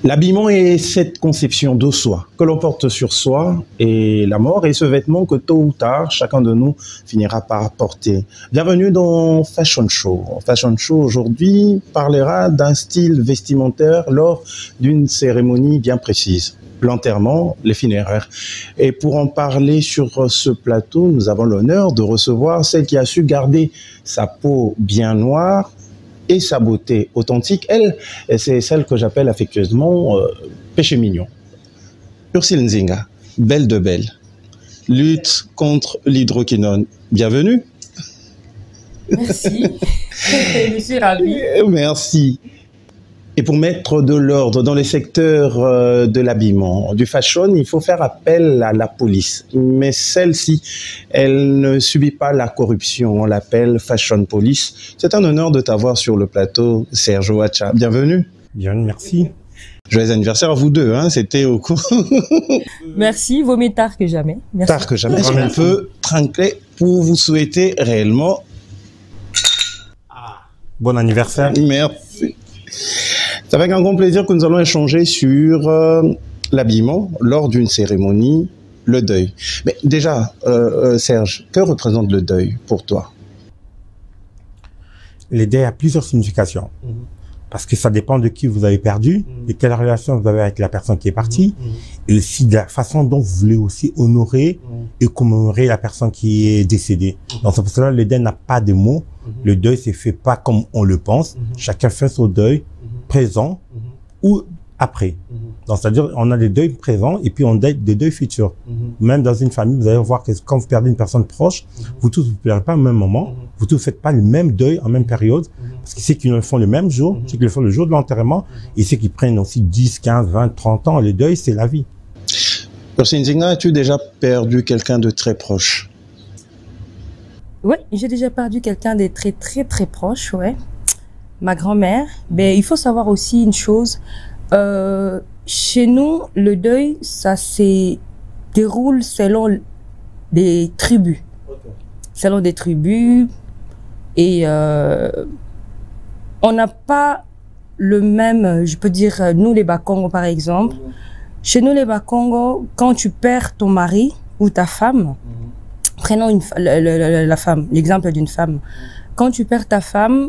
L'habillement est cette conception de soi que l'on porte sur soi et la mort est ce vêtement que tôt ou tard, chacun de nous finira par porter. Bienvenue dans Fashion Show. Fashion Show aujourd'hui parlera d'un style vestimentaire lors d'une cérémonie bien précise. L'enterrement, les funéraires. Et pour en parler sur ce plateau, nous avons l'honneur de recevoir celle qui a su garder sa peau bien noire et sa beauté authentique. Elle, c'est celle que j'appelle affectueusement péché mignon. Ursule Nzinga, belle de belle, lutte contre l'hydroquinone. Bienvenue. Merci, je suis ravie. Merci. Et pour mettre de l'ordre dans les secteurs de l'habillement, du fashion, il faut faire appel à la police. Mais celle-ci, elle ne subit pas la corruption. On l'appelle Fashion Police. C'est un honneur de t'avoir sur le plateau, Serge Ouacha. Bienvenue. Bien, merci. Joyeux anniversaire à vous deux, hein. C'était au cours. Merci, vaut mieux tard que jamais. Merci. Tard que jamais. Est-ce qu'on peut trinquer pour vous souhaiter réellement Bon anniversaire. Merci. C'est avec un grand plaisir que nous allons échanger sur l'habillement lors d'une cérémonie, le deuil. Mais déjà, Serge, que représente le deuil pour toi? Le deuil a plusieurs significations. Parce que ça dépend de qui vous avez perdu, de quelle relation vous avez avec la personne qui est partie, et aussi de la façon dont vous voulez aussi honorer et commémorer la personne qui est décédée. Donc c'est pour cela que le deuil n'a pas de mots. Le deuil se fait pas comme on le pense. Chacun fait son deuil présent ou après. Donc c'est-à-dire on a des deuils présents et puis on a des deuils futurs. Même dans une famille, vous allez voir que quand vous perdez une personne proche, vous tous vous pleurez pas au même moment, vous tous faites pas le même deuil en même période, parce que ceux qui le font le même jour, ceux qui le font le jour de l'enterrement, et ceux qui prennent aussi 10, 15, 20, 30 ans, le deuil c'est la vie. Ursule Nzinga, as-tu déjà perdu quelqu'un de très proche? Oui, j'ai déjà perdu quelqu'un de très proche, ouais. Ma grand-mère. Mais il faut savoir aussi une chose. Chez nous, le deuil, ça se déroule selon des tribus. Selon des tribus. Et on n'a pas le même, je peux dire, nous les Bakongo par exemple. Chez nous les Bakongo, quand tu perds ton mari ou ta femme, prenons la femme, l'exemple d'une femme. Quand tu perds ta femme,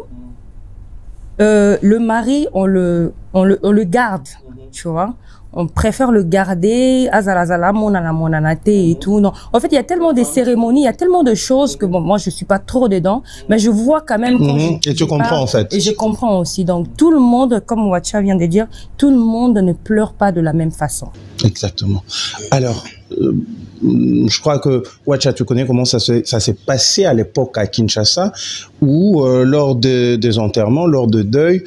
le mari, on le garde, tu vois. On préfère le garder, azalazala, monanate et tout. Non. En fait, il y a tellement de cérémonies, il y a tellement de choses que bon, moi, je suis pas trop dedans, mais je vois quand même. Et tu comprends, en fait. Et je comprends aussi. Donc, tout le monde, comme Ouacha vient de dire, tout le monde ne pleure pas de la même façon. Exactement. Alors, je crois que Ouacha, tu connais comment ça s'est passé à l'époque à Kinshasa, où lors des enterrements, lors de deuil,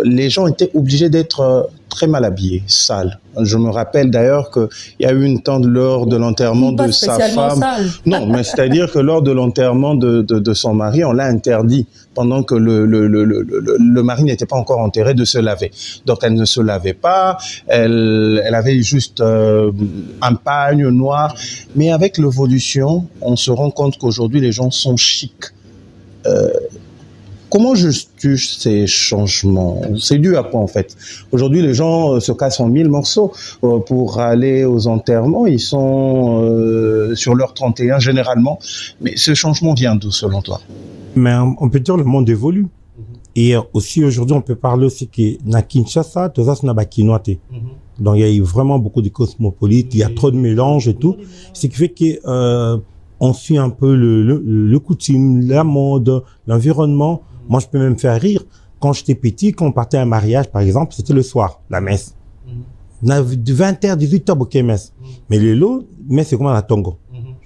les gens étaient obligés d'être très mal habillés, sales. Je me rappelle d'ailleurs qu'il y a eu une tante lors de l'enterrement de sa femme. Sale. Non, mais c'est-à-dire que lors de l'enterrement de son mari, on l'a interdit pendant que le mari n'était pas encore enterré de se laver. Donc elle ne se lavait pas, elle avait juste un pagne noir. Mais avec l'évolution, on se rend compte qu'aujourd'hui les gens sont chics. Comment justifies ces changements? C'est dû à quoi en fait? Aujourd'hui, les gens se cassent en 1000 morceaux pour aller aux enterrements. Ils sont sur leur 31 généralement. Mais ce changement vient d'où selon toi? Mais on peut dire le monde évolue. Et aussi aujourd'hui, on peut parler aussi que na Kinshasa, tout ça, c'est na bakinoate. Donc il y a eu vraiment beaucoup de cosmopolites. Il y a trop de mélanges et tout. Ce qui fait que on suit un peu le coutume, la mode, l'environnement. Moi, je peux même faire rire. Quand j'étais petit, quand on partait à un mariage, par exemple, c'était le soir, la messe. De 20h, 18h, ok, messe. Mais les lots, messe, c'est comme à la Tongo.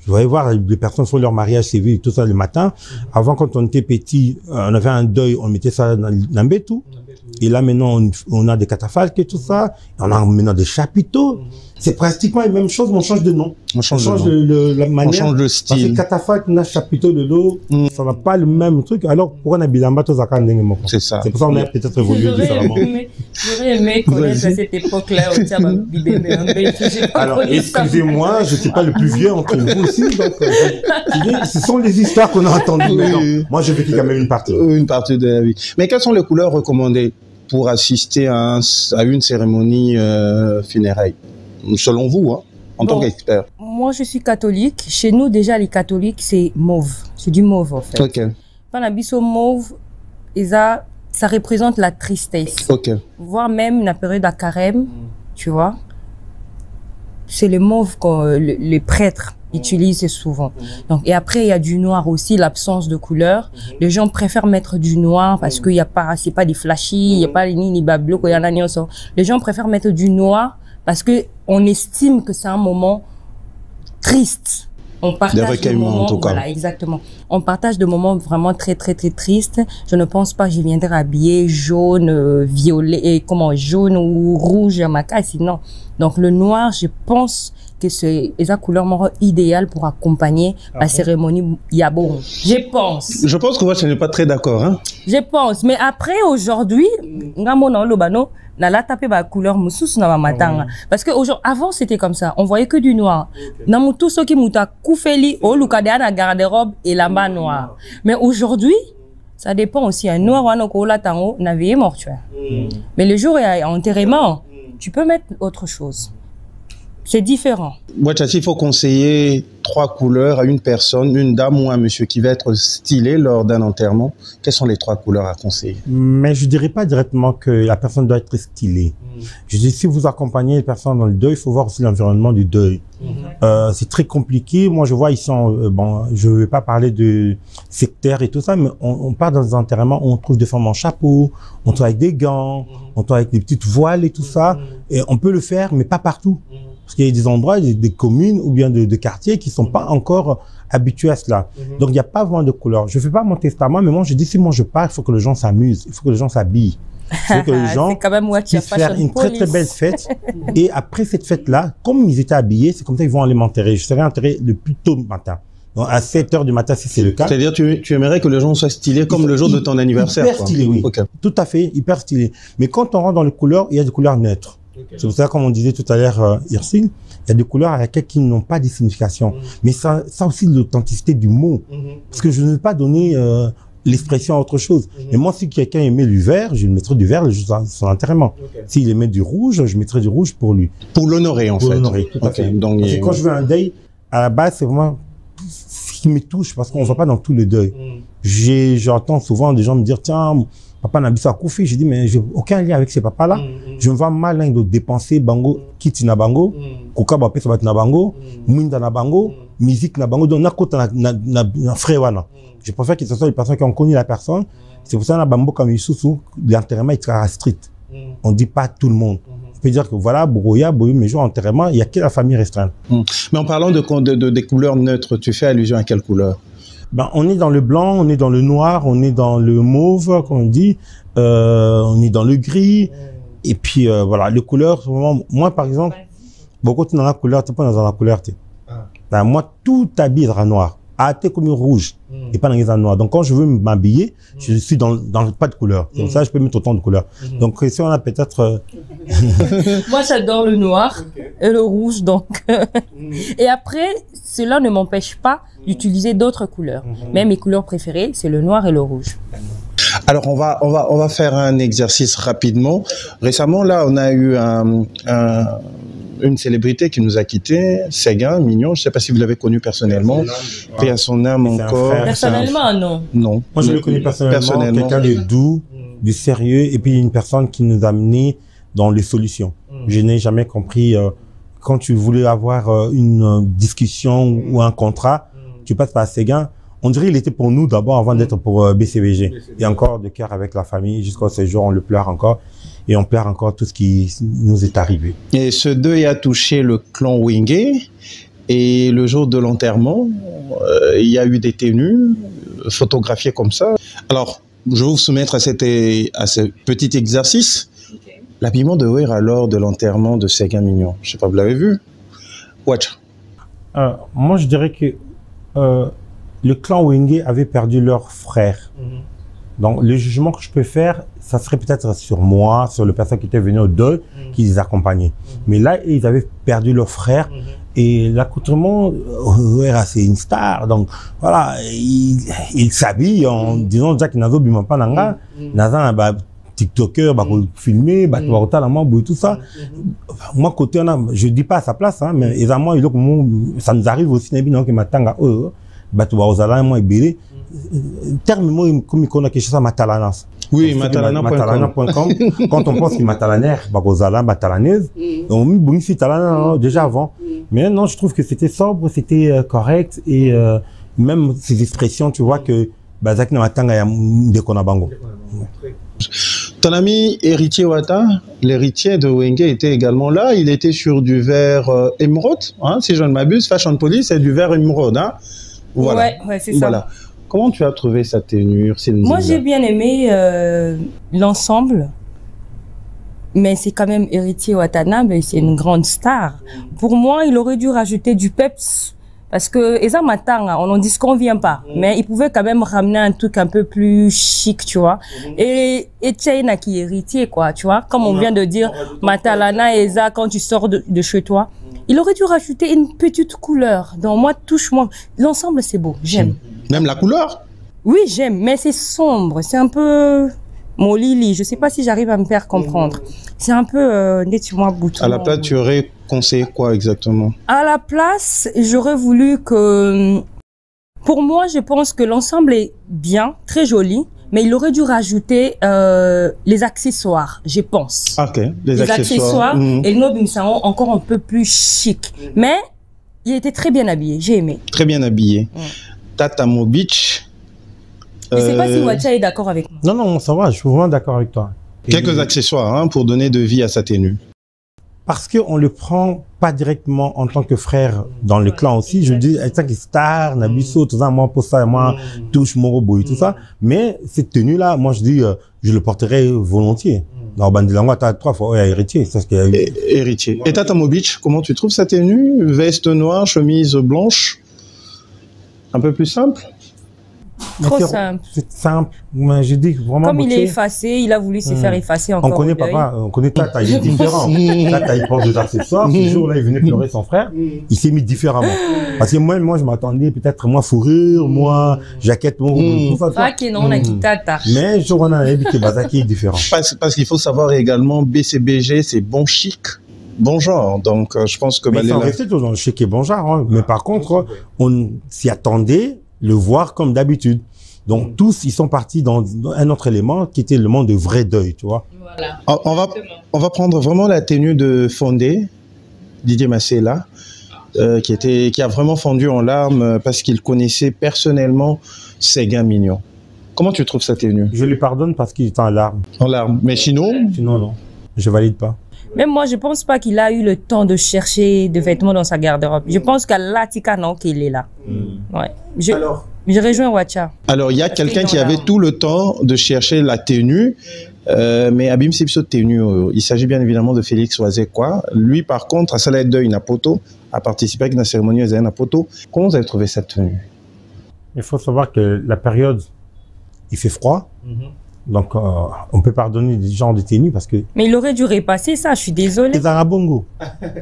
Je voyais voir les personnes font leur mariage civil, tout ça le matin. Avant, quand on était petit, on avait un deuil, on mettait ça dans l'ambétou. Et là, maintenant, on a des catafalques et tout ça. On a maintenant des chapiteaux. C'est pratiquement la même chose, mais on change de nom. On change la manière. On change de style. Parce que catafalque, on a chapiteau de l'eau. Ça n'a pas le même truc. Alors, pourquoi on a bilamba tous à C'est ça. C'est pour ça qu'on a peut-être évolué différemment. J'aurais aimé connaître à cette époque-là. Alors, excusez-moi, je ne suis pas le plus vieux entre vous aussi. Donc, ce sont les histoires qu'on a entendues. Moi, j'ai vécu quand même une partie. Une partie de la vie. Mais quelles sont les couleurs recommandées pour assister à une cérémonie funéraire, selon vous, hein, en tant qu'expert? Moi, je suis catholique. Chez nous, déjà, les catholiques, c'est mauve. C'est du mauve, en fait. Ok. Quand la biseau mauve, ça représente la tristesse. Ok. Voire même la période de carême, tu vois. C'est le mauve que les prêtres utilisent souvent. Donc, et après, il y a du noir aussi, l'absence de couleur. Les gens préfèrent mettre du noir parce qu'il n'y a pas, c'est pas des flashy, il n'y a pas les ni bablo, il y en a ni. Les gens préfèrent mettre du noir parce que on estime que c'est un moment triste. On partage des moments, en tout cas. voilà, exactement. On partage des moments vraiment très, très, très tristes. Je ne pense pas que je viendrai habiller jaune, violet, jaune ou rouge à ma casse, non. Donc, le noir, je pense que c'est la couleur idéale pour accompagner la cérémonie Yabon. Je pense. Je pense que moi, je n'ai pas très d'accord, hein. Je pense. Mais après, aujourd'hui, na la tapé ba couleur mususu na matanga parce que avant c'était comme ça, on voyait que du noir. Na mutu soki muta koufeli o lukadea na garde-robe et la main noire. Mais aujourd'hui, ça dépend aussi, un noir wana ko la tango na veillée mortuaire. Mais le jour et enterrement, tu peux mettre autre chose. C'est différent. Il faut conseiller 3 couleurs à une personne, une dame ou un monsieur qui va être stylé lors d'un enterrement. Quelles sont les 3 couleurs à conseiller? Mais je dirais pas directement que la personne doit être stylée. Je dis, si vous accompagnez les personnes dans le deuil, il faut voir aussi l'environnement du deuil. C'est très compliqué. Moi, je vois ici, bon, je vais pas parler de sectaire et tout ça, mais on part dans des enterrements où on trouve des femmes en chapeau, on trouve avec des gants, on trouve avec des petites voiles et tout ça. Et on peut le faire, mais pas partout. Parce qu'il y a des endroits, des communes ou bien de quartiers qui sont pas encore habitués à cela. Donc, il n'y a pas vraiment de couleur. Je fais pas mon testament, mais moi, je dis, si moi je pars, il faut que les gens s'amusent, il faut que les gens s'habillent. Il faut que les gens puissent faire une très très belle fête. Et après cette fête-là, comme ils étaient habillés, c'est comme ça qu'ils vont aller m'enterrer. Je serai enterré le plus tôt le matin. Donc, à 7 heures du matin, si c'est le cas. C'est-à-dire, tu aimerais que les gens soient stylés comme le jour de ton anniversaire. Hyper stylé, oui. Okay. Tout à fait, hyper stylé. Mais quand on rentre dans les couleurs, il y a des couleurs neutres. C'est pour ça, comme on disait tout à l'heure, Hirsine, il y a des couleurs avec lesquelles qui n'ont pas de signification. Mais ça aussi l'authenticité du mot. Parce que je ne veux pas donner l'expression à autre chose. Et moi, si quelqu'un aimait du vert, je lui mettrais du vert sur son enterrement. S'il aimait du rouge, je mettrais du rouge pour lui. Pour l'honorer, en fait. Pour l'honorer, tout à fait. Donc, parce que quand je veux un deuil, à la base, c'est vraiment ce qui me touche, parce qu'on ne va pas dans tous les deuils. J'entends souvent des gens me dire, tiens, papa n'a pas Koufi. Je dis, mais j'ai aucun lien avec ces papas-là. Je me vois mal de dépenser bango, kiti na bango, koka ba pesa na bango, mwinda na bango, musique na bango, donc na kota na frère wana. Je préfère que ce soit les personnes qui ont connu la personne. C'est pour ça que na bambo comme Isusu, l'enterrement est très strict. On dit pas tout le monde. On peut dire que voilà, Bogoya, mais jour enterrement, il y a que la famille restreinte. Mais en parlant des couleurs neutres, tu fais allusion à quelle couleur? Ben, on est dans le blanc, on est dans le noir, on est dans le mauve, comme on dit, on est dans le gris. Et puis, voilà, les couleurs, vraiment, moi, par exemple, beaucoup dans la couleur, tu pas dans la couleur, ben, moi, tout habille sera noir. T'es comme rouge et pas dans les noirs. Donc, quand je veux m'habiller, je suis dans pas de couleur. Comme ça, je peux mettre autant de couleurs. Donc, si on a peut-être... Moi, j'adore le noir et le rouge, donc. Et après, cela ne m'empêche pas d'utiliser d'autres couleurs. Mais mes couleurs préférées, c'est le noir et le rouge. Alors, on va faire un exercice rapidement. Récemment, là, on a eu une célébrité qui nous a quittés, Séguin Mignon. Je ne sais pas si vous l'avez connu personnellement. Paix à son âme encore. Personnellement, non. Non. Moi, je l'ai connu personnellement. Quelqu'un de doux, de sérieux, et puis une personne qui nous a amené dans les solutions. Je n'ai jamais compris, quand tu voulais avoir une discussion ou un contrat, tu passes par Séguin. On dirait qu'il était pour nous d'abord avant d'être pour BCBG. Et encore de cœur avec la famille, jusqu'à ce jour, on le pleure encore. Et on pleure encore tout ce qui nous est arrivé. Et ce deuil a touché le clan Wingé. Et le jour de l'enterrement, il y a eu des tenues photographiées comme ça. Alors, je vais vous soumettre à ce petit exercice. L'habillement de Wera lors de l'enterrement de Séguin Mignon. Je ne sais pas, vous l'avez vu? Watch. Moi, je dirais que le clan Wingé avait perdu leur frère. Donc, le jugement que je peux faire, ça serait peut-être sur moi, sur les personnes qui étaient venues au deuil, qui les accompagnaient. Mais là, ils avaient perdu leur frère. Et l'accoutrement, c'est une star. Donc, voilà, il s'habille en disant déjà qu'il n'a pas nanga. Naza, TikToker, bah, filmer, bah, tu vas retarder la main, tout ça. Moi, côté, je dis pas à sa place, hein, mais évidemment, ça nous arrive aussi, que matanga, bah, tu vas aux alarmes, moi, et terme, moi, comme il y a quelque chose à Matalanas. Oui, matalana.com. Quand on pense qu'il matalaner, bah, aux alarmes, matalanaise, on met bon ici, talana, déjà avant. Mais non, je trouve que c'était sobre, c'était correct, et même ces expressions, tu vois que, bah, Zaki Namatanga, il y a des konabango. Ton ami Héritier Wata, l'héritier de Wenge, était également là. Il était sur du verre émeraude, hein, si je ne m'abuse. Fashion Police, c'est du verre émeraude. Hein. Voilà. Ouais, c'est ça. Voilà. Comment tu as trouvé sa tenue? Moi, j'ai bien aimé l'ensemble. Mais c'est quand même Héritier Watanabe, c'est une grande star. Pour moi, il aurait dû rajouter du peps. Parce que, Eza Matanga, on n'en disconvient pas. Mais il pouvait quand même ramener un truc un peu plus chic, tu vois. Et Tchaïna qui est héritier, quoi, tu vois. Comme on vient de dire, Matalana, Eza, quand tu sors de chez toi. Il aurait dû rajouter une petite couleur. Donc, moi, touche-moi. L'ensemble, c'est beau. J'aime. Même la couleur? Oui, j'aime. Mais c'est sombre. C'est un peu... Mon Lily, je sais pas si j'arrive à me faire comprendre. C'est un peu nettement bouton. À la place, tu aurais conseillé quoi exactement? À la place, j'aurais voulu que... Pour moi, je pense que l'ensemble est bien, très joli, mais il aurait dû rajouter les accessoires, je pense. Ok, les accessoires. Et le noble salon encore un peu plus chic. Mais il était très bien habillé, j'ai aimé. Très bien habillé. Tata Mobich. Je ne sais pas si Wacha est d'accord avec moi. Non, ça va, je suis vraiment d'accord avec toi. Quelques accessoires hein, pour donner de vie à sa tenue. Parce qu'on ne le prend pas directement en tant que frère dans le clan aussi. Je dis, en tant que star, Nabiso, tout ça, moi, pour ça, moi, touche mon robot et tout ça. Mais cette tenue-là, moi, je dis, je le porterai volontiers. Dans Bandilango, tu as 3 fois héritier. C'est ce qu'il y a eu. Héritier. Et Tata Mobich, comment tu trouves sa tenue? Veste noire, chemise blanche? Un peu plus simple? Trop simple. C'est simple. Mais je dis vraiment. Comme il est effacé, il a voulu se faire effacer encore. On connaît papa, on connaît Tata, il est différent. Tata, il porte des accessoires. Ce jour-là, il venait pleurer son frère. Il s'est mis différemment. Parce que moi, je m'attendais peut-être moi fourrure, moi jaquette, tout ça. Pas que non, on a quitté Tata. Mais je vois que Bazaki est différent. Parce qu'il faut savoir également BCBG, c'est bon chic. Bon genre, donc je pense que... Mais ils sont restés toujours dans le chic et bon genre. Hein. Mais par contre, on s'y attendait le voir comme d'habitude. Donc tous, ils sont partis dans un autre élément qui était le monde de vrai deuil, tu vois. Voilà. On va prendre vraiment la tenue de Fondé, Didier Massé-là, qui a vraiment fondu en larmes parce qu'il connaissait personnellement Séguin Mignon. Comment tu trouves sa tenue? Je lui pardonne parce qu'il est en larmes. En larmes. Mais sinon? Sinon, non. Je valide pas. Même moi, je pense pas qu'il a eu le temps de chercher des vêtements dans sa garde-robe. Je pense qu'à l'Atika, non, qu'il est là. Ouais. Je rejoins Wacha. Alors, il y a quelqu'un qui avait tout le temps de chercher la tenue, mais Abim Sipso tenue. Il s'agit bien évidemment de Félix Oazekwa. Lui, par contre, à Salah Deuil Napoto, a participé à la cérémonie de Napoto. Comment vous avez trouvé cette tenue? Il faut savoir que la période, il fait froid. Donc, on peut pardonner des genres de tenues parce que... Mais il aurait dû repasser ça, je suis désolé. Les Arabongo.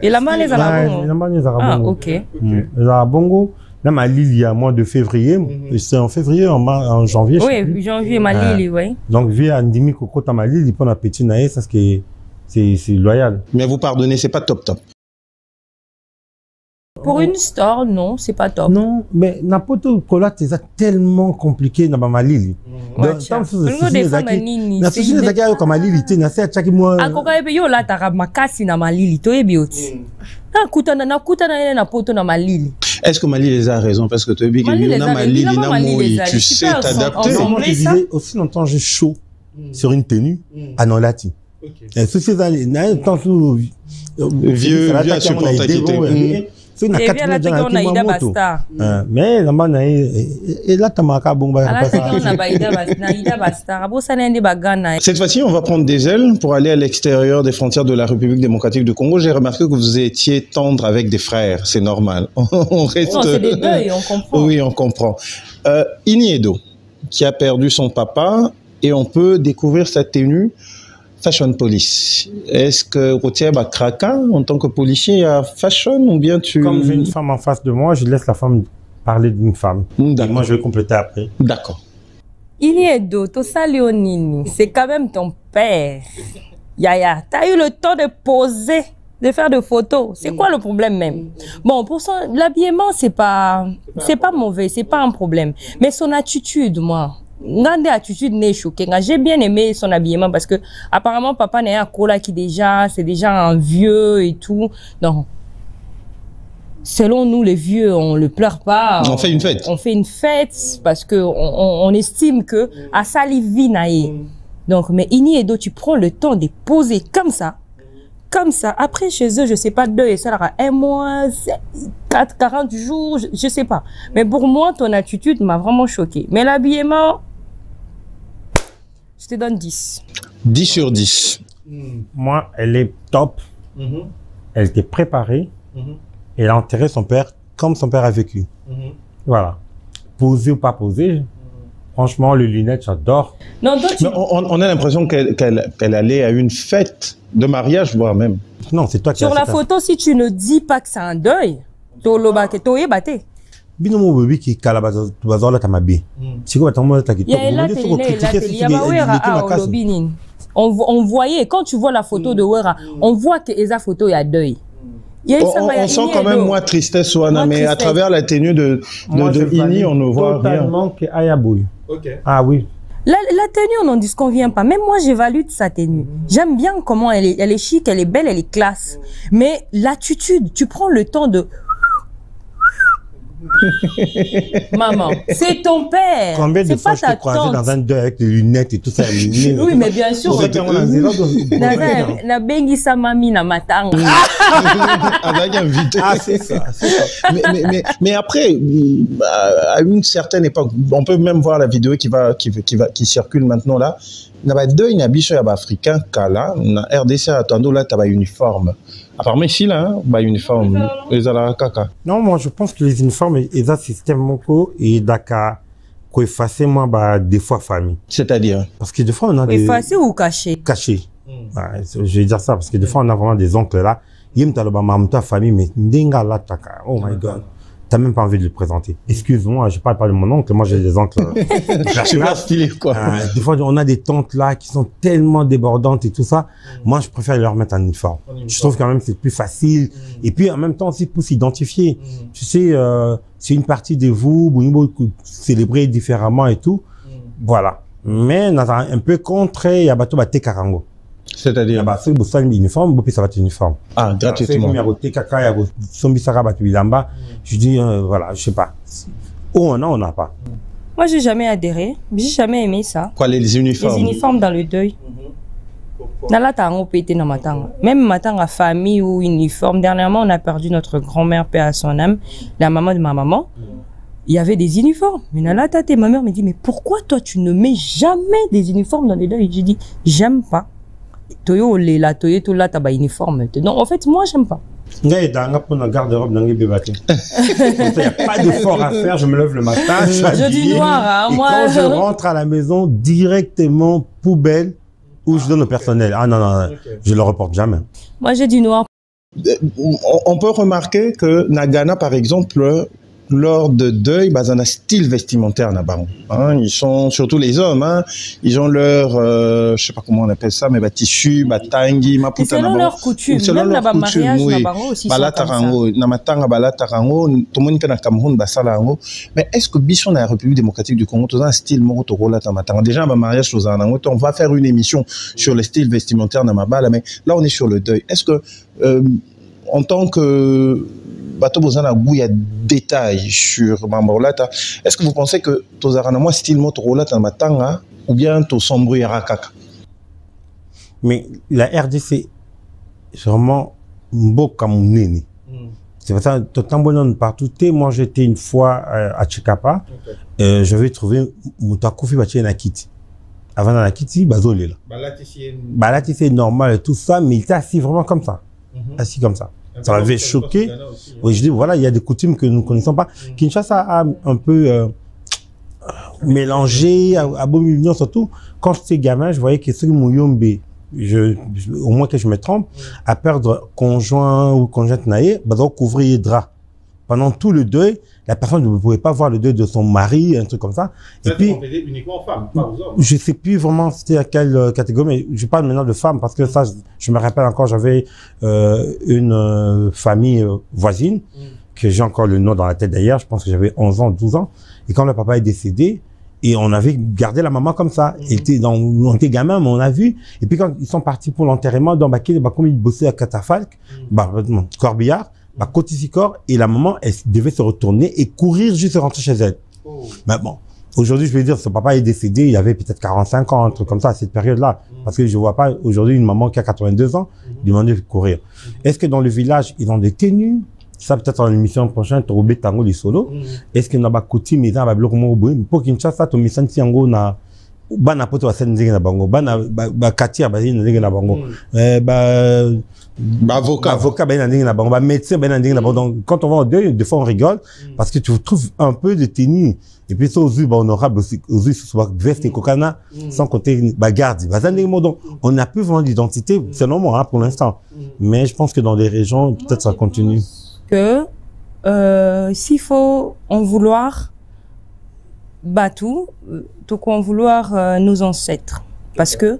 Et là-bas, les Arabongo. Les Arabongo. Ah, ok. Les Arabongo. Là, ma Lille, il y a mois de février. C'est en février, en janvier. Oui, janvier, ma Lille, oui. Donc, via Andimi Kokota, ma Lille, il prend un petit naïe, parce que c'est loyal. Mais vous pardonnez, c'est pas top. Pour une store, non, c'est pas top. Non, mais n'importe quoi, c'est tellement compliqué dans ma Lille. Ouais, tiens. Na sushi zaki ayo kama Lille te na se achaki moi. Akoka ebe yo la tara makasi na malili to ebi oti. Na kutana na poto na malili. Est-ce que Mali les a raison? Parce que tu as dit que Mali, tu sais t'adapter. Moi, je disais, aussi longtemps j'ai chaud sur une tenue à Nolati. Et ceci, vieux à supporter qui était. C'est une basta. Mais cette fois-ci, on va prendre des ailes pour aller à l'extérieur des frontières de la République démocratique du Congo. J'ai remarqué que vous étiez tendre avec des frères, c'est normal. On reste. Non, c'est des deuils, on comprend. Oui, on comprend. Iniedo, qui a perdu son papa, et on peut découvrir sa tenue. Fashion Police. Est-ce que Routier a craqué en tant que policier à fashion ou bien tu... Comme j'ai une femme en face de moi, je laisse la femme parler d'une femme. Et moi, je vais compléter après. D'accord. Iniedo, Tosa Léonini, c'est quand même ton père. Yaya, t'as eu le temps de poser, de faire des photos. C'est quoi le problème même? Bon, pour ça, l'habillement, c'est pas mauvais, c'est pas un problème. Mais son attitude, moi, grande attitude n'est choquée. J'ai bien aimé son habillement parce que apparemment papa n'est un cola qui c'est déjà un vieux et tout. Donc, selon nous, les vieux, on le pleure pas. On fait une fête. On fait une fête parce que on estime que à Salivi naïe. Donc, mais Ini Edo, tu prends le temps de poser comme ça. Comme ça. Après, chez eux, je sais pas, 2 et ça aura 1 mois, 4, 40 jours, je sais pas. Mais pour moi, ton attitude m'a vraiment choqué. Mais l'habillement, je te donne 10. 10 sur 10. Moi, elle est top. Elle était préparée. Elle a enterré son père comme son père a vécu. Voilà. Posé ou pas posé. Franchement, les lunettes, j'adore. Non, toi, Mais on a l'impression qu'elle allait à une fête de mariage, voire même. Non, c'est toi qui sur la photo, si tu ne dis pas que c'est un deuil, toye bate. Binomo bébé qui calabazo la tamabi. Si quoi t'as moi t'as quitté. On voyait quand tu vois la photo de Wera, on voit que esa photo y a deuil. On sent quand même moins tristesse, Wana, mais à travers la tenue de Ini, on ne voit rien. Totalement que Ayaboui. Okay. Ah oui. La tenue, on n'en disconvient pas. Même moi, j'évalue sa tenue. J'aime bien comment elle est chic, elle est belle, elle est classe. Mais l'attitude, tu prends le temps de... Maman, c'est ton père. Combien de fois je t'ai croisé dans un deuil avec des lunettes et tout ça? Oui, mais bien sûr. Na bengi sa mami na matanga. Avec invité. Ah, c'est ça. Mais après, à une certaine époque, on peut même voir la vidéo qui circule maintenant là. Na ba deux inabiso ya ba africain kala na RDC atando là t'as ba uniforme. Apparemment ici là, ba uniforme les ala kaka. Non, moi je pense que les uniformes et ça système moko et daka ko effacer moi ba des fois famille. C'est-à-dire parce que des fois on a des effacer ou cacher. Caché. Ouais, je vais dire ça parce que des fois on a vraiment des oncles là, yim taloba mamta famille mais ndenga la taka. Oh my god. T'as même pas envie de le présenter. Excuse-moi, je parle pas de mon oncle, moi j'ai des oncles. C'est pas stylé quoi. Des fois on a des tantes là qui sont tellement débordantes et tout ça. Moi je préfère leur mettre un uniforme. Je trouve quand même que c'est plus facile. Et puis en même temps aussi pour s'identifier. Tu sais, c'est une partie de vous, vous célébrer différemment et tout. Voilà. Mais un peu contre, il y a bateau baté karango. C'est-à-dire bah c'est ça uniforme, ça va être uniforme. Ah, gratuitement. Je dis voilà, je sais pas. On n'a pas. Moi j'ai jamais adhéré, j'ai jamais aimé ça. Quoi les uniformes? Les uniformes dans le deuil. Même matanga famille ou uniforme. Dernièrement, on a perdu notre grand-mère, paix à son âme, la maman de ma maman. Il y avait des uniformes. Mais ma mère me dit, mais pourquoi toi tu ne mets jamais des uniformes dans les deuils? J'ai dit, j'aime pas. Toyo la toyo tout là t'as uniforme. Non, en fait, moi j'aime pas. Il n'y a pas d'effort à faire, je me lève le matin, je dis noir, hein, et moi. quand je rentre à la maison, directement poubelle où je donne au personnel. Ah non, je le reporte jamais. Moi j'ai dit noir. On peut remarquer que Nagana, par exemple, lors de deuil, bah, un style vestimentaire là-bas. Hein, ils sont, surtout les hommes, hein, ils ont leur, je sais pas comment on appelle ça, mais bah, tissu, bah, tangi, maputa. C'est selon leur coutume, même là-bas, mariage, là-bas aussi. Bala tarango, namatanga, bala tarango, tout le monde qui est dans Cameroun, bah, ça là-haut. Mais est-ce que Bichon dans la République démocratique du Congo, tout un style moroto là, tamatanga? Déjà, bah, mariage, tout ça, on va faire une émission sur les styles vestimentaires dans ma balle, mais là, on est sur le deuil. Est-ce que, en tant que bateau besoin d'un goût, il y a détails sur Mambolata. Est-ce que vous pensez que Tozarana style Motorola matanga ou bien to sombre Yarakaka? Mais la RDC, c'est vraiment mboka munene. C'est pour ça que Totambonon partout. Moi, j'étais une fois à Tchikapa. Je vais trouver Moutakofi Baché Nakiti. Avant Nakiti, Bazolé là. Balati c'est normal et tout ça, mais il était assis vraiment comme ça. Assis comme ça. Ça m'avait choqué. Oui, je dis, voilà, il y a des coutumes que nous ne connaissons pas. Kinshasa a un peu mélangé, à Bomignon surtout. Quand j'étais gamin, je voyais que ceux Mouyombe, au moins que je me trompe, à perdre conjoint ou conjointe naïe, bah, donc couvrir les draps. pendant tout le deuil, la personne ne pouvait pas voir le deuil de son mari, un truc comme ça. Et puis, on faisait uniquement aux femmes, pas aux hommes. Je sais plus vraiment c'était à quelle catégorie, mais je parle maintenant de femmes parce que ça, je me rappelle encore, j'avais une famille voisine, que j'ai encore le nom dans la tête d'ailleurs, je pense que j'avais 11 ans, 12 ans, et quand le papa est décédé, et on avait gardé la maman comme ça. On était gamin, mais on a vu. Et puis quand ils sont partis pour l'enterrement, dans comme ils bossaient à Catafalque, Corbillard, Cotisicor, et la maman, elle devait se retourner et courir juste rentrer chez elle. Mais bon, aujourd'hui, je vais dire, son papa est décédé, il avait peut-être 45 ans, un truc comme ça, à cette période-là. Parce que je vois pas aujourd'hui une maman qui a 82 ans demander de courir. Est-ce que dans le village, ils ont des tenues? Ça peut-être dans l'émission prochaine, tu as tango les solo. Est-ce que na coutume mais ça va bloquer mon bout pour Kinshasa to mission tiango na bana poto wa senzinga na bango bana ba katia ba zinga na bango avocat ben na bango ba médecin ben na bango. Donc quand on va au deuil, des fois on rigole parce que tu trouves un peu de tenue et puis ça aux yeux honorable aussi aux yeux soit veste et kokana sans compter ba garde ba zandengo. Donc on n'a plus vraiment d'identité, c'est normal hein, pour l'instant, mais je pense que dans les régions peut-être ça continue. Que s'il faut en vouloir tout en vouloir nos ancêtres, parce que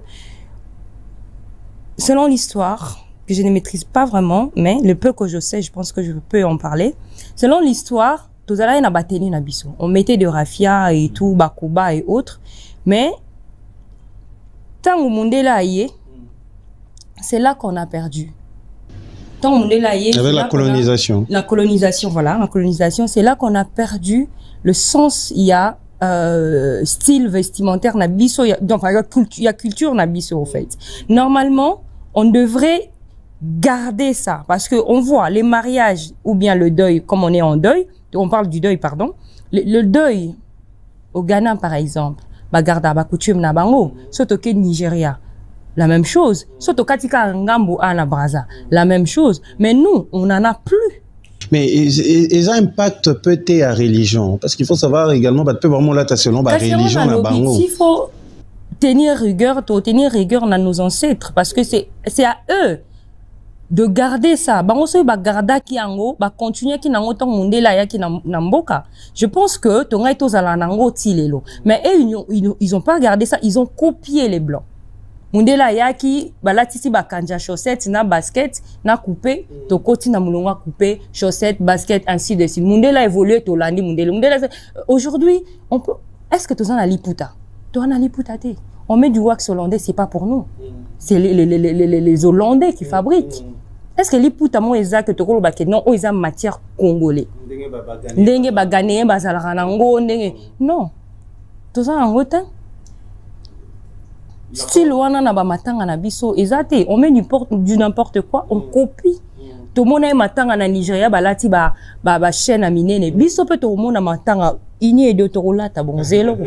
selon l'histoire que je ne maîtrise pas vraiment, mais le peu que je sais, je pense que je peux en parler. Selon l'histoire, on mettait de raffia et tout, bakuba et autres, mais tant au monde là, c'est là qu'on a perdu. Avec la colonisation. La colonisation, voilà, la colonisation, c'est là qu'on a perdu le sens. Il y a style vestimentaire, donc il y a culture nabiso au fait. Normalement, on devrait garder ça parce que on voit les mariages ou bien le deuil, comme on est en deuil, on parle du deuil, pardon. Le deuil au Ghana par exemple, bagarda bakoutume na bango, surtout au Nigeria. La même chose. Surtout Katika Ngambo Ana Braza. La même chose. Mais nous, on n'en a plus. Mais ils ont un impact peut-être à religion. Parce qu'il faut savoir également, peut vraiment là, selon la religion, la bango. Il faut tenir rigueur dans nos ancêtres. Parce que c'est à eux de garder ça. Bango so ba garda ki ango, ba continuer ki nango tong monde la ya ki namboka. Je pense que tonga to zala nango tilelo. Mais eux, ils ont pas gardé ça. Ils ont copié les blancs. Mundela yaki balatisi bakanja chaussettes na basket na coupé to koti na mulonga coupé chaussettes basket ainsi de suite. Mundela évolué to landi mundela aujourd'hui on peut est-ce que tu as liputa té on met du wax hollandais, c'est pas pour nous, c'est les hollandais qui fabriquent. Est-ce que liputa mo exact to ko ba ke non o isa matière congolais ndenge ba ghanéen bazala nango ndenge non to ça en rotin. Style wana na ba matanga na biso ezate on met du n'importe quoi, on copie. Tout le monde matanga na Nigeria balati ba chaîne à minene biso pe to mona matanga ini et de torola ta bonzelo ko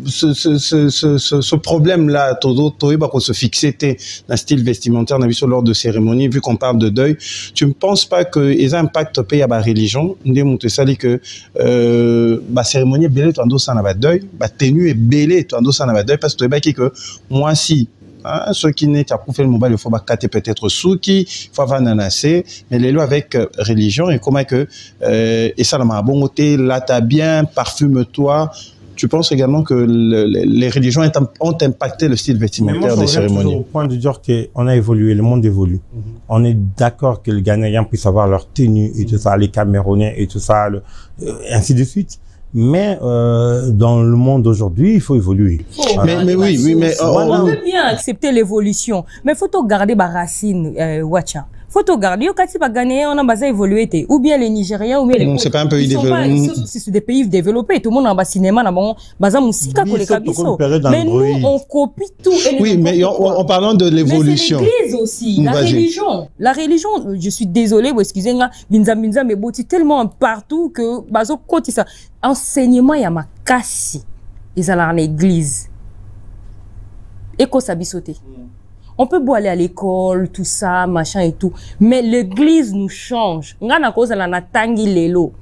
ce problème-là, pour se fixer dans style vestimentaire, lors de cérémonie, vu qu'on parle de deuil, tu ne penses pas que les impacts payent à la religion? Ça dit que la cérémonie est belle, tu as un deuil, la tenue est belle, tu as un deuil, parce que moi, si ceux qui n'est pas fait le mobile, il faut peut-être souki, il faut avoir nanassé, mais les lois avec religion et comment que et ça la bon côté, là t'as bien, parfume-toi. Tu penses également que les religions ont impacté le style vestimentaire des cérémonies? Au point de dire qu'on a évolué, le monde évolue. On est d'accord que les Ghanéens puissent avoir leur tenue et tout ça, les Camerounais et tout ça, ainsi de suite. Mais dans le monde d'aujourd'hui, il faut évoluer. Mais oui, on peut bien accepter l'évolution, mais il faut garder ma racine, Wacha. Faut te garder, quand tu vas gagner, on a basé évolué, ou bien les Nigériens, ou bien les. C'est pas un pays développé. C'est des pays développés. Tout le monde a un cinéma, basé musique, mais nous, on copie tout. Oui, mais en parlant de l'évolution. Mais c'est l'Église aussi, la religion. La religion, je suis désolée, excusez-moi, binza, mais bon, c'est tellement partout que, baso, côté ça, enseignement, il y a ma cassi. Ils allaient en église. Et quoi ça bisoté? On peut aller à l'école, tout ça, machin et tout. Mais l'église nous change. Ngana cause la natangi lelo.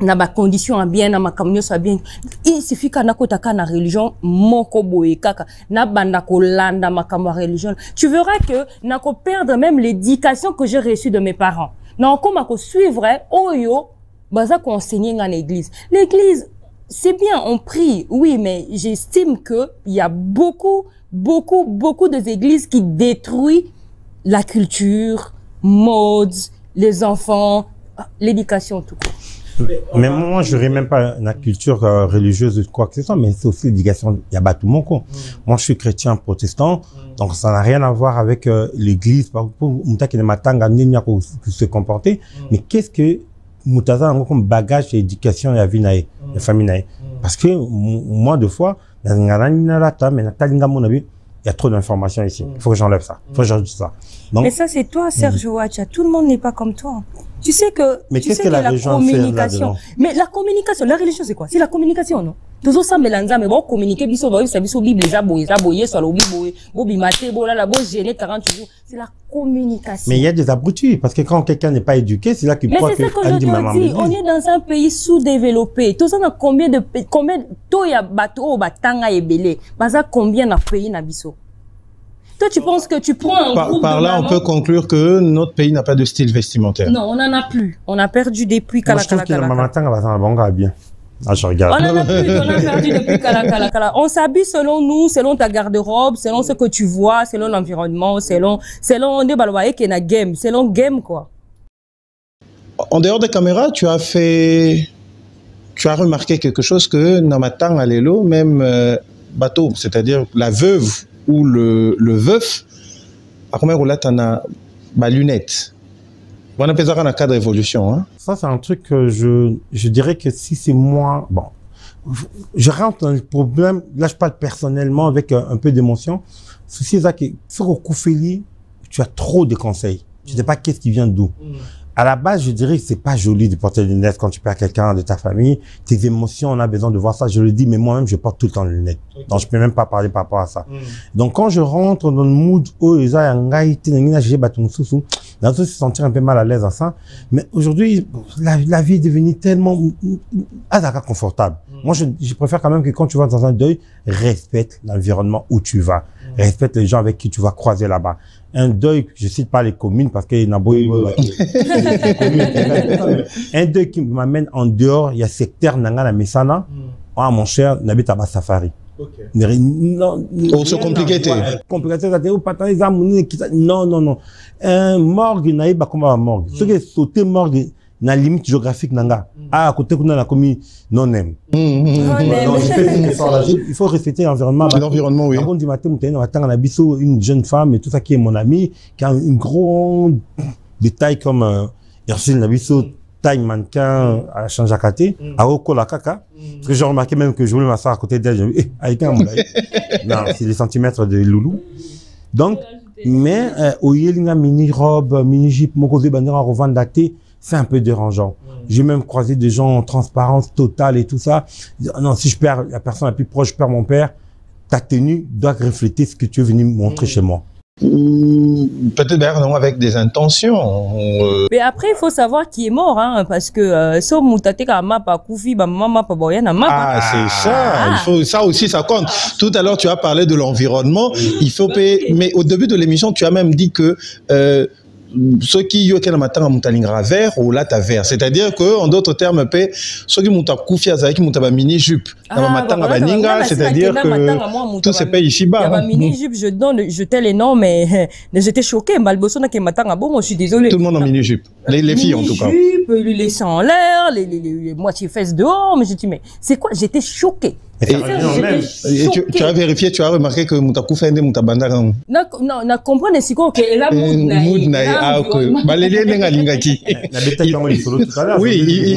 Na ba condition bien, na ma communion soit bien. Il suffit qu'ana kotaka na religion, moko boye kaka. Na banda ko landa ma religion. Tu verras que na ko perdre même l'éducation que j'ai reçue de mes parents. Non, comme à suivre, oyo, baza qu'on enseigner dans l'église. L'église, c'est bien, on prie, oui, mais j'estime que il y a beaucoup des églises qui détruisent la culture, modes, les enfants, l'éducation, tout. Mais moi, je dirais même pas la culture religieuse ou quoi que ce soit, mais c'est aussi l'éducation. Il y a tout mon con. Moi, je suis chrétien protestant, donc ça n'a rien à voir avec l'église. Pour se comporter. Mais qu'est-ce que Moutaza a comme bagage d'éducation et la vie naïe, la famille naïe? Parce que moi, deux fois, il y a trop d'informations ici. Il faut que j'enlève ça. Il faut que j'enlève ça. Donc, mais ça, c'est toi, Serge Ouacha. Tout le monde n'est pas comme toi. Tu sais que, mais qu'est-ce que la communication. Mais la communication, la religion, c'est quoi? C'est la communication, non? Toujours ça, mais bon, communiquer, biso, Bible, c'est la communication. Mais il y a des abrutis, parce que quand quelqu'un n'est pas éduqué, c'est là qu'il croit que. Mais c'est ce que je te dis. On est dans un pays sous-développé. Tout ça, on a combien, toi, il y a bateau, batanga et belé. Baza, combien de pays na biso? Toi, tu penses que tu prends un groupe par là, on peut conclure que notre pays n'a pas de style vestimentaire. Non, on n'en a plus. On a perdu depuis Moi, je trouve que le matin, on va bien. Ah, je regarde. On en a plus, on a perdu depuis Kala. On s'habille selon nous, selon ta garde-robe, selon ce que tu vois, selon l'environnement, selon des balois qui na game, selon game, quoi. En dehors des caméras, tu as remarqué quelque chose que Namatang Alelo, même bateau, c'est-à-dire la veuve ou le veuf, à combien de temps t'as ma lunette? On a besoin d'un cadre d'évolution. Hein? Ça, c'est un truc que je dirais que si c'est moi, bon, je rentre dans le problème, là je parle personnellement avec un peu d'émotion. C'est ça que, sur Koufeli, tu as trop de conseils. Tu sais pas qu'est-ce qui vient d'où. À la base, je dirais que c'est pas joli de porter des lunettes quand tu perds quelqu'un de ta famille. Tes émotions, on a besoin de voir ça. Je le dis, mais moi-même, je porte tout le temps les lunettes. Okay. Donc, je peux même pas parler par rapport à ça. Donc, quand je rentre dans le mood où ils ont se sentir un peu mal à l'aise à ça. Mais aujourd'hui, la vie est devenue tellement confortable. Moi, je préfère quand même que quand tu vas dans un deuil, respecte l'environnement où tu vas. Respecte les gens avec qui tu vas croiser là-bas. Un deuil, je cite pas les communes parce qu'il y a un deuil qui m'amène en dehors, il y a secteur Nangana Mesana. Ah, mon cher, n'habite à Safari. Non, c'est compliqué. Non. Un morgue, n'a pas comme un morgue. Ce qui est sauté morgue, na limite géographique nanga. Ah, à côté qu'on a la commune non aime. Il faut respecter l'environnement. L'environnement, oui. Avant du matin, on a une jeune femme et tout ça qui est mon amie, qui a une grande de taille comme Ursule Nabiso, taille mannequin à Chanjakate, à Okola Kaka. Parce que j'ai remarqué même que je voulais m'asseoir à côté d'elle, j'ai dit, avec un moulay. Non, c'est les centimètres de Loulou. Donc, mais, au Yelinga mini robe, mini jupe, mokose bandera revendaté, c'est un peu dérangeant. J'ai même croisé des gens en transparence totale et tout ça. Non, si je perds la personne la plus proche, je perds mon père, ta tenue doit refléter ce que tu es venu montrer chez moi. Peut-être d'ailleurs non avec des intentions. Mais après il faut savoir qui est mort hein, parce que so mutate ka mapa kufi ba mama pa boyana mapa. Ah c'est ça, il faut ça aussi ça compte. Tout à l'heure tu as parlé de l'environnement, il faut payer, mais au début de l'émission tu as même dit que ceux qui y ont matin à mutalingra vert ou là ta vert, c'est-à-dire que en d'autres termes paix ceux qui muta kufi azaki qui muta ba mini jupe na matin ba ninga, c'est-à-dire que tout se paye ici bas. Ba mini jupe je tais les noms mais j'étais choquée malboso na ke matin bon moi je suis désolée. Tout le monde en mini jupe, les filles en tout cas. Les laissant en l'air, les moitié fesses dehors, mais je dis mais c'est quoi, j'étais choquée. Et tu as vérifié, tu as remarqué que Moutakou fait des Moutabanda. Non, na comprendre c'est quoi que là mood naï ah ok. Balélé nenga lingaki. La bétail comme il solo tout à l'heure. Oui, il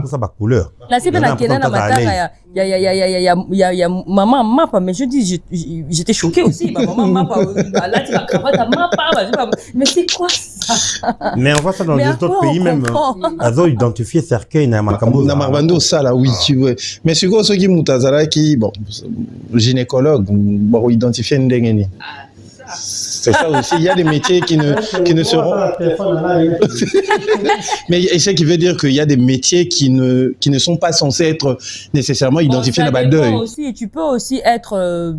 ça ba couleur. Là c'est bien na kena na matanga il y a maman mapa mais je dis j'étais choquée aussi maman mapa là tu vas cravate mapa mais c'est quoi ça? Mais on voit ça dans les autres pays même. Ils ont identifié cercueil na makambo. Na marbando ça là oui tu vois. Mais c'est quoi ceux qui Moutazara qui bon gynécologue bon identifier ndengeni. C'est ça aussi, il y a des métiers qui ne seront... Mais ce qui veut dire qu'il y a des métiers qui ne sont pas censés être nécessairement identifiés dans le deuil. Tu peux aussi être...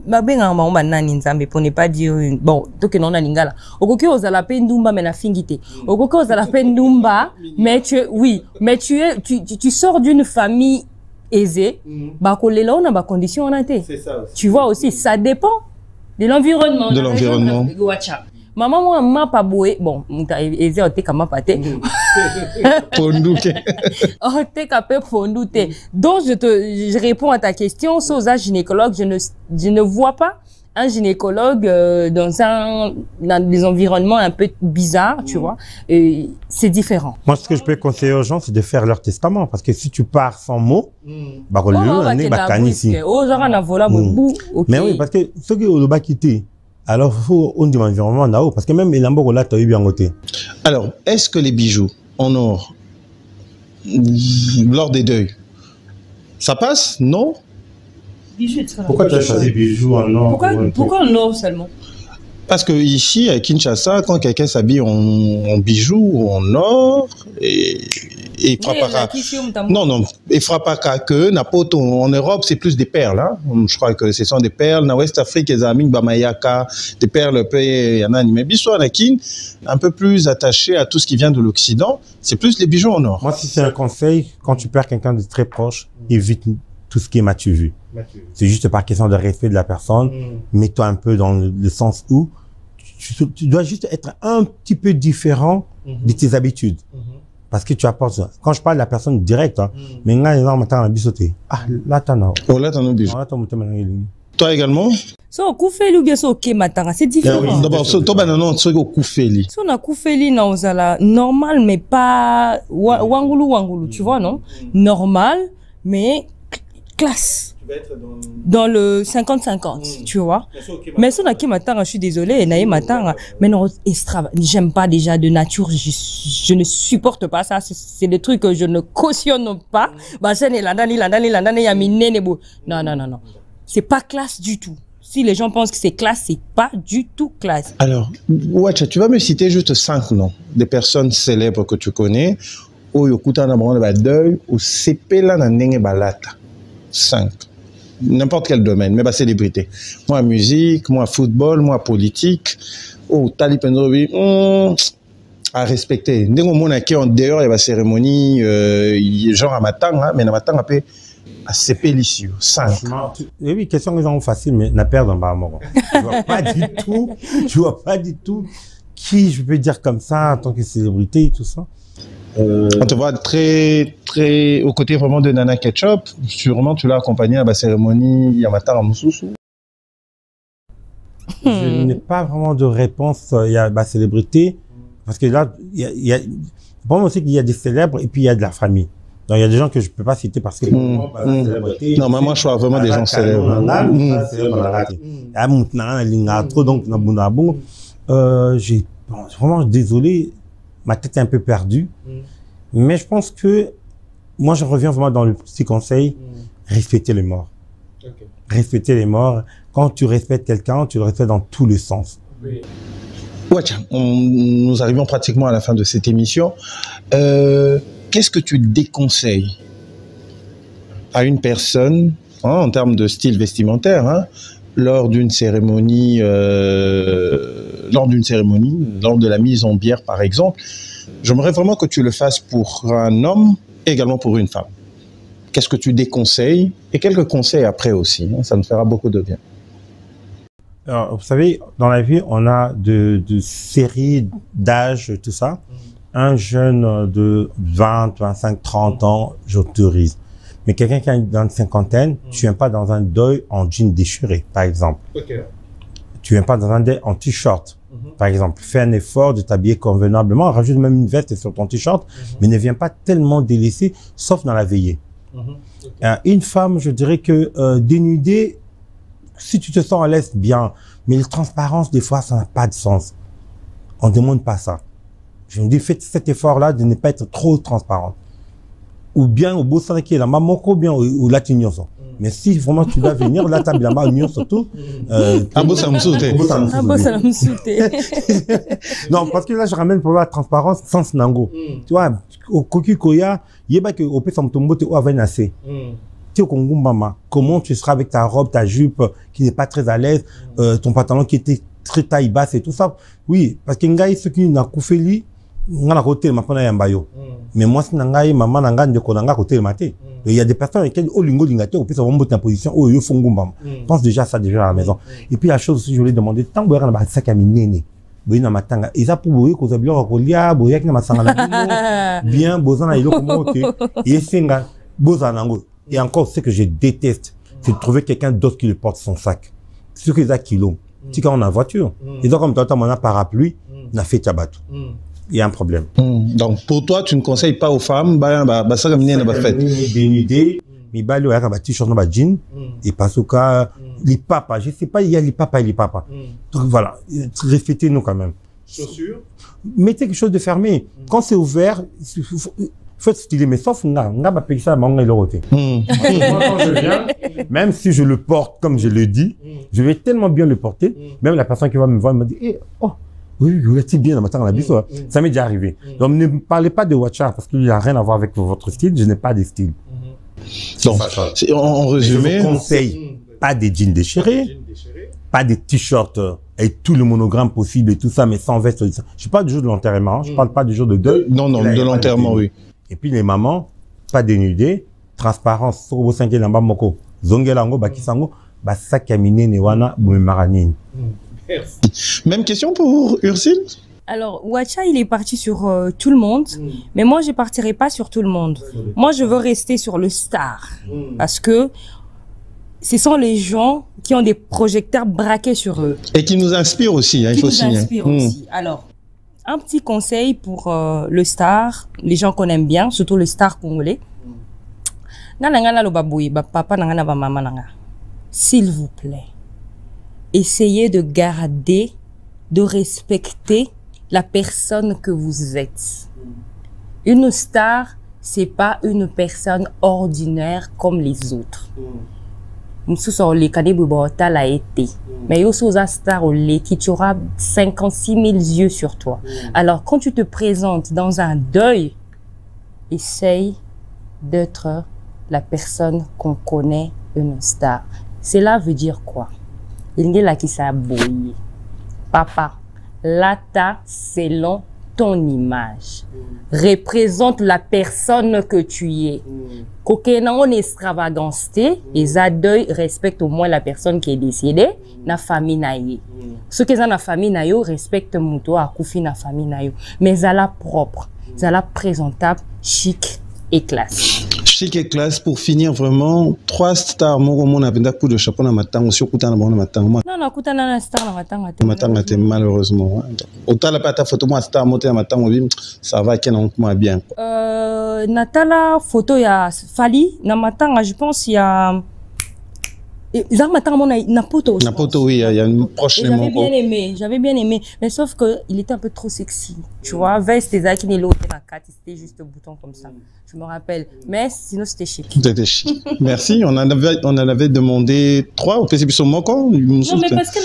benga ma nani nzambe pour ne pas dire bon donc non na lingala okoki ozala pe ndumba mais na fingité okoki ozala pe ndumba mais tu sors d'une famille aisée ba kolela on a ba condition on a été tu vois aussi ça dépend de l'environnement maman moi m'a pas boué bon muta aisé o te kama paté Pondouke. oh te kapé pondouté donc je réponds à ta question sur un gynécologue je ne vois pas un gynécologue dans des environnements un peu bizarres, tu vois, et c'est différent. Moi, ce que je peux conseiller aux gens, c'est de faire leur testament, parce que si tu pars sans mots, bah, mais oui, parce que ceux qui ont le quitté, alors il faut un environnement là-haut, parce que même les lambeaux là, tu as eu bien noté. Alors, est-ce que les bijoux en or, lors des deuils, ça passe? Non? Pourquoi tu as choisi bijoux en or? Pourquoi en or seulement? Parce que ici, à Kinshasa, quand quelqu'un s'habille en bijoux ou en or, et il frappera. Non, il frappera que n'importe en Europe, c'est plus des perles. Hein? Je crois que ce sont des perles. En West Afrique, les amis, Bamayaka, des perles, il y en a. Mais Bissou Anakin, un peu plus attaché à tout ce qui vient de l'Occident, c'est plus les bijoux en or. Moi, si c'est un conseil, quand tu perds quelqu'un de très proche, évite tout ce qui est matu vu. C'est juste par question de respect de la personne. Mets-toi un peu dans le sens où tu dois juste être un petit peu différent de tes habitudes. Parce que tu apportes ça. Quand je parle de la personne directe, hein, mais là, là, toi également? So, koufeli ou bien so, ok, matanga, c'est différent. D'abord, toi, non, tu koufeli. So, na koufeli, na ozala, normal, mais pas, wangulu, tu vois, non? Normal, mais classe. Tu vas être dans le 50-50, tu vois. Mais si on a qui matanga, je suis désolée, naïe matanga, mais non, j'aime pas déjà de nature, je ne supporte pas ça, c'est des trucs que je ne cautionne pas. Bah, c'est non. C'est pas classe du tout. Si les gens pensent que c'est classe, c'est pas du tout classe. Alors, Wacha, tu vas me citer juste 5 noms des personnes célèbres que tu connais, ou yokuta na bango ba deuil, ou sepela na ndenge balata. 5. N'importe quel domaine, mais célébrité. Moi, musique, moi, football, moi, politique. Oh, Tali Pendobi, à respecter. Ndenge mona qui en dehors, il y a la cérémonie, genre à matanga, mais na matanga peut à sepelicieux. 5. Oui, question que gens facile, mais n'a perdre un bas je vois pas du tout qui je peux dire comme ça en tant que célébrité et tout ça. On te voit très aux côtés vraiment de Nana Ketchup. Sûrement tu l'as accompagné à la cérémonie Yamata Moussoussou. Je n'ai pas vraiment de réponse il y a la célébrité parce que là il y a bon aussi qu'il y a des célèbres et puis il y a de la famille. Donc il y a des gens que je peux pas citer parce que non, mais moi je vois vraiment des gens célèbres. Donc j'ai vraiment désolé. Ma tête est un peu perdue. Mais je pense que moi, je reviens vraiment dans le petit conseil, respecter les morts. Respecter les morts. Quand tu respectes quelqu'un, tu le respectes dans tous les sens. Wacha, nous arrivons pratiquement à la fin de cette émission. Qu'est-ce que tu déconseilles à une personne, hein, en termes de style vestimentaire, hein, lors d'une cérémonie, lors de la mise en bière par exemple? J'aimerais vraiment que tu le fasses pour un homme et également pour une femme. Qu'est-ce que tu déconseilles? Et quelques conseils après aussi, hein, ça nous fera beaucoup de bien. Alors, vous savez, dans la vie, on a de séries d'âge, tout ça. Un jeune de 20, 25, 30 ans, j'autorise. Mais quelqu'un qui est dans une cinquantaine, tu viens pas dans un deuil en jean déchiré, par exemple. Tu viens pas dans un deuil en t-shirt, par exemple. Fais un effort de t'habiller convenablement, rajoute même une veste sur ton t-shirt, mais ne viens pas tellement délaissé, sauf dans la veillée. Une femme, je dirais que dénudée, si tu te sens à l'aise, bien. Mais la transparence, des fois, ça n'a pas de sens. On ne demande pas ça. Je me dis, faites cet effort-là de ne pas être trop transparente. Ou bien au beau sang qui est là, maman, ou bien au latinien. Mais si vraiment tu dois venir, là, t'as la main surtout. Non, parce que là, je ramène pour la transparence sans nango. Tu vois, au Koki Koya, il y a pas que au Pessamtombo te ou avait nassé. tu es au Congo, maman, comment tu seras avec ta robe, ta jupe qui n'est pas très à l'aise, ton pantalon qui était très taille basse et tout ça. Oui, parce que ngai ce qui n'a koufeli, ngana côté ma pana yambayo. Mais moi si ngai maman nanga ndeko nanga côté maté. Il y a des personnes avec lesquelles au lingo lingate, on peut savoir monter en position, oh yo fongumba. Pense déjà ça déjà à la maison. Et puis la chose aussi je voulais demander tant que na ba sac à minene. Boina matanga, ils a pour boyer ko zabilo ko lia, boyer ki na masanga na bien bozana ilo comment que et singa bozana ngo. Et encore ce que je déteste, c'est de trouver quelqu'un d'autre qui le porte son sac. Ce que ça kilo. Si quand on a voiture, ils ont comme toi on a parapluie, on a fait tabatou. Il y a un problème. Donc pour toi tu ne conseilles pas aux femmes bah ça comme n'a pas fait. Dénudé, mais bah le un t-shirt na jean et parce que les papas, je sais pas il y a les papas et les papas. Donc voilà, respectez-nous quand même. Chaussures. Mettez quelque chose de fermé. Quand c'est ouvert, faut être stylé, mais sauf nga va payer ça à manga et le roté. Moi, quand je viens, même si je le porte comme je le dis, je vais tellement bien le porter, même la personne qui va me voir me dit, eh, oh, oui, vous êtes bien dans ma la bise. Ça m'est déjà arrivé. Donc, ne parlez pas de watcha parce qu'il n'y a rien à voir avec votre style. Je n'ai pas de style. Donc, en résumé, je vous conseille pas des jeans déchirés, pas des t-shirts avec tout le monogramme possible et tout ça, mais sans veste. Je parle du jour de l'enterrement, je parle pas du jour de deuil. Non, de l'enterrement, oui. Et puis les mamans, pas dénudées, transparence, sobo sanke lamba moko, zongelango bakisango, basakamine newana bumemarani. Même question pour Ursule. Alors, Watcha, il est parti sur tout le monde, mais moi, je partirai pas sur tout le monde. Moi, je veux rester sur le star, parce que ce sont les gens qui ont des projecteurs braqués sur eux. Et qui nous inspirent aussi, hein, il faut signer. Qui nous inspirent aussi. Alors, un petit conseil pour le star, les gens qu'on aime bien, surtout le star congolais. S'il vous plaît, essayez de garder, de respecter la personne que vous êtes. Une star, c'est pas une personne ordinaire comme les autres. Mais il star qui tu auras 56 000 yeux sur toi. Alors, quand tu te présentes dans un deuil, essaye d'être la personne qu'on connaît, une star. Cela veut dire quoi? Il y a là qui s'abouille. Papa, lata selon ton image. Représente la personne que tu es. Qu'aucun en extravagance, et ça deuil respecte au moins la personne qui est décédée, na famille naïe. Ceux qui sont na famille naïe respectent muto à koufi na famille naïe. Mais ça la propre, ça la présentable, chic et classe. Chic et classe pour finir vraiment 3 stars mon a coup de chapeau na matin aussi kuta na matin. Non kuta na star na matin. Matin malheureusement. Autant la pata photo moi star monter na matin ça va qu'elle en bien. Natala photo ya Fali na matin je pense il y a Napoto oui, il y a une prochainement. J'avais bien aimé, mais sauf que il était un peu trop sexy. Tu vois, veste et zakini c'était juste un bouton comme ça. Je me rappelle, mais sinon c'était chic. C'était chic. Merci, on en avait demandé 3 au PCB sur Moko. Non mais parce que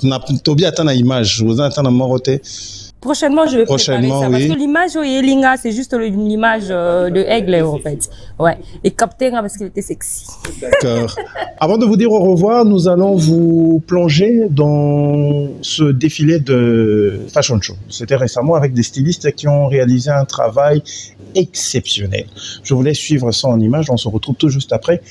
n'a Tobi attend l'image, vous attendez à Moroté. Prochainement, je vais préparer ça. Parce que l'image Yelinga, c'est juste l'image de Aigle, en fait. Ouais. Et capter parce qu'il était sexy. D'accord. Avant de vous dire au revoir, nous allons vous plonger dans ce défilé de fashion show. C'était récemment avec des stylistes qui ont réalisé un travail exceptionnel. Je vous laisse suivre ça en image. On se retrouve tout juste après.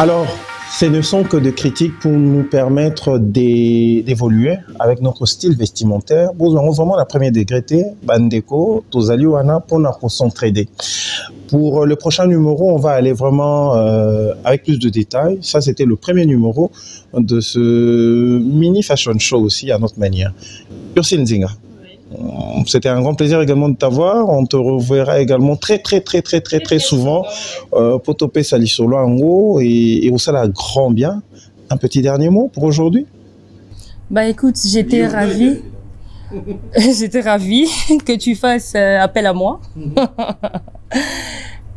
Alors, ce ne sont que des critiques pour nous permettre d'évoluer avec notre style vestimentaire. Nous avons vraiment la première degré, Bandeko, Tozaliwana, pour nous s'entraider. Pour le prochain numéro, on va aller vraiment avec plus de détails. Ça, c'était le premier numéro de ce mini fashion show aussi, à notre manière. Ursine Nzinga. C'était un grand plaisir également de t'avoir. On te reverra également très souvent pour toper Salisolo Ango et au la grand bien. Un petit dernier mot pour aujourd'hui? Bah écoute, j'étais ravie. J'étais ravie que tu fasses appel à moi.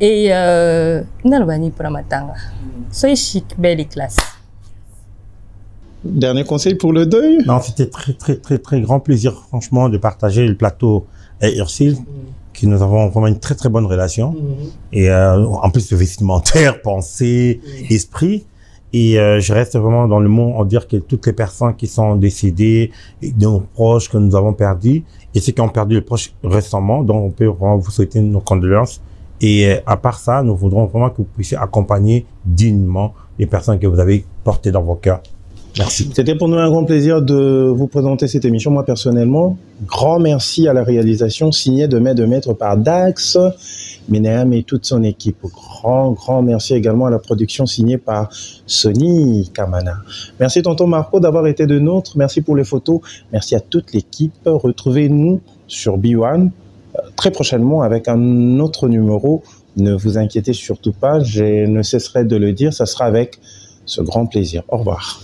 Et Nalbani pour la matanga. Soyez chic, belle et classe. Dernier conseil pour le deuil? Non, c'était très grand plaisir, franchement, de partager le plateau avec Ursine, qui nous avons vraiment une très bonne relation. Et en plus, le vestimentaire, pensée, esprit. Et je reste vraiment dans le monde en dire que toutes les personnes qui sont décédées, nos proches que nous avons perdus, et ceux qui ont perdu les proches récemment, donc on peut vraiment vous souhaiter nos condoléances. Et à part ça, nous voudrons vraiment que vous puissiez accompagner dignement les personnes que vous avez portées dans vos cœurs. Merci. C'était pour nous un grand plaisir de vous présenter cette émission. Moi, personnellement, grand merci à la réalisation signée de maître par Dax, Ménéam et toute son équipe. Grand merci également à la production signée par Sony Kamana. Merci tonton Marco d'avoir été de nôtres. Merci pour les photos. Merci à toute l'équipe. Retrouvez-nous sur B1 très prochainement avec un autre numéro. Ne vous inquiétez surtout pas. Je ne cesserai de le dire. Ça sera avec ce grand plaisir. Au revoir.